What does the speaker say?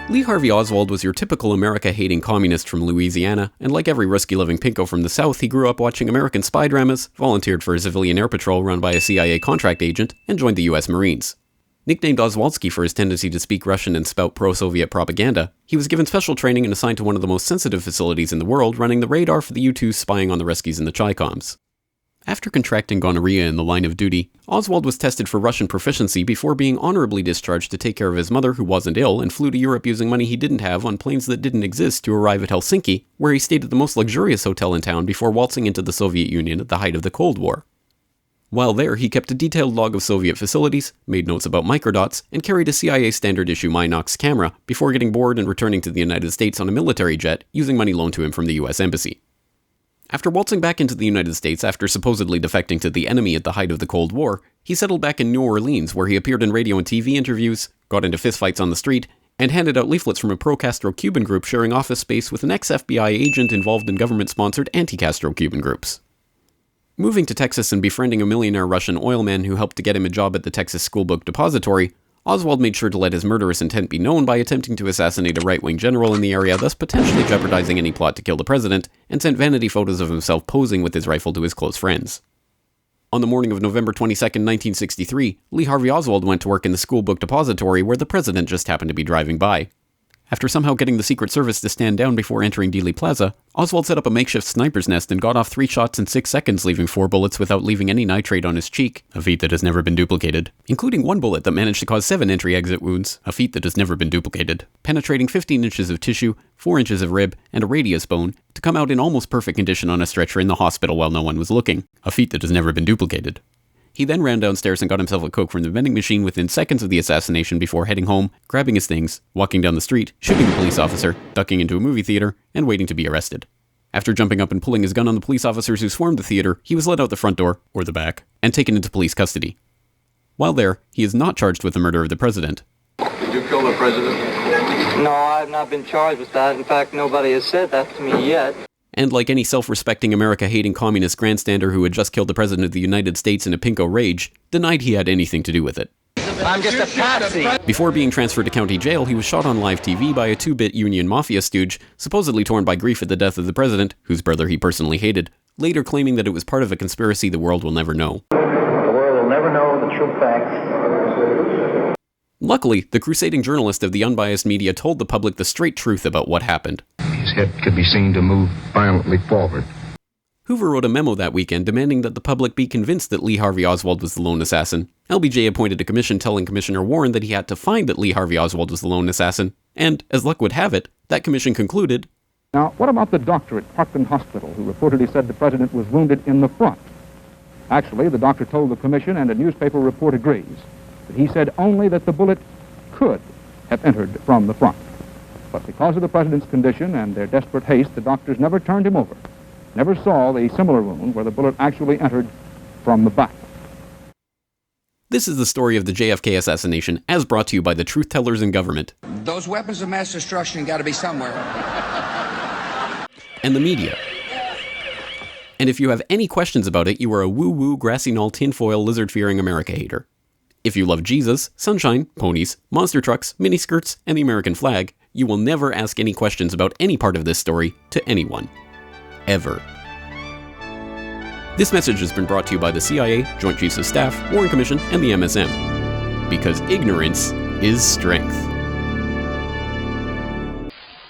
Lee Harvey Oswald was your typical America-hating communist from Louisiana, and like every risky-living pinko from the South, he grew up watching American spy dramas, volunteered for a civilian air patrol run by a CIA contract agent, and joined the US Marines. Nicknamed Oswaldsky for his tendency to speak Russian and spout pro-Soviet propaganda, he was given special training and assigned to one of the most sensitive facilities in the world, running the radar for the U-2s spying on the Ruskies and the Chi-Coms. After contracting gonorrhea in the line of duty, Oswald was tested for Russian proficiency before being honorably discharged to take care of his mother who wasn't ill and flew to Europe using money he didn't have on planes that didn't exist to arrive at Helsinki, where he stayed at the most luxurious hotel in town before waltzing into the Soviet Union at the height of the Cold War. While there, he kept a detailed log of Soviet facilities, made notes about microdots, and carried a CIA standard-issue Minox camera before getting bored and returning to the United States on a military jet using money loaned to him from the US Embassy. After waltzing back into the United States after supposedly defecting to the enemy at the height of the Cold War, he settled back in New Orleans where he appeared in radio and TV interviews, got into fistfights on the street, and handed out leaflets from a pro-Castro Cuban group sharing office space with an ex-FBI agent involved in government-sponsored anti-Castro Cuban groups. Moving to Texas and befriending a millionaire Russian oilman who helped to get him a job at the Texas Schoolbook Depository, Oswald made sure to let his murderous intent be known by attempting to assassinate a right-wing general in the area, thus potentially jeopardizing any plot to kill the president, and sent vanity photos of himself posing with his rifle to his close friends. On the morning of November 22, 1963, Lee Harvey Oswald went to work in the Schoolbook Depository where the president just happened to be driving by. After somehow getting the Secret Service to stand down before entering Dealey Plaza, Oswald set up a makeshift sniper's nest and got off 3 shots in 6 seconds, leaving 4 bullets without leaving any nitrate on his cheek, a feat that has never been duplicated, including 1 bullet that managed to cause 7 entry-exit wounds, a feat that has never been duplicated, penetrating 15 inches of tissue, 4 inches of rib, and a radius bone, to come out in almost perfect condition on a stretcher in the hospital while no one was looking, a feat that has never been duplicated. He then ran downstairs and got himself a Coke from the vending machine within seconds of the assassination before heading home, grabbing his things, walking down the street, shooting a police officer, ducking into a movie theater, and waiting to be arrested. After jumping up and pulling his gun on the police officers who swarmed the theater, he was let out the front door, or the back, and taken into police custody. While there, he is not charged with the murder of the president. Did you kill the president? No, I've not been charged with that. In fact, nobody has said that to me yet. And like any self-respecting America-hating communist grandstander who had just killed the President of the United States in a pinko rage, denied he had anything to do with it. I'm just a patsy. Before being transferred to county jail, he was shot on live TV by a 2-bit Union Mafia stooge, supposedly torn by grief at the death of the president, whose brother he personally hated, later claiming that it was part of a conspiracy the world will never know. The world will never know the true facts. Luckily, the crusading journalist of the unbiased media told the public the straight truth about what happened. His head could be seen to move violently forward. Hoover wrote a memo that weekend demanding that the public be convinced that Lee Harvey Oswald was the lone assassin. LBJ appointed a commission telling Commissioner Warren that he had to find that Lee Harvey Oswald was the lone assassin, and, as luck would have it, that commission concluded, Now, what about the doctor at Parkland Hospital who reportedly said the president was wounded in the front? Actually, the doctor told the commission, and a newspaper report agrees, that he said only that the bullet could have entered from the front. But because of the president's condition and their desperate haste, the doctors never turned him over, never saw the similar wound where the bullet actually entered from the back. This is the story of the JFK assassination, as brought to you by the truth tellers in government. Those weapons of mass destruction got to be somewhere. And the media. And if you have any questions about it, you are a woo-woo, grassy knoll, tinfoil, lizard-fearing America hater. If you love Jesus, sunshine, ponies, monster trucks, miniskirts, and the American flag, you will never ask any questions about any part of this story to anyone. Ever. This message has been brought to you by the CIA, Joint Chiefs of Staff, Warren Commission, and the MSM. Because ignorance is strength.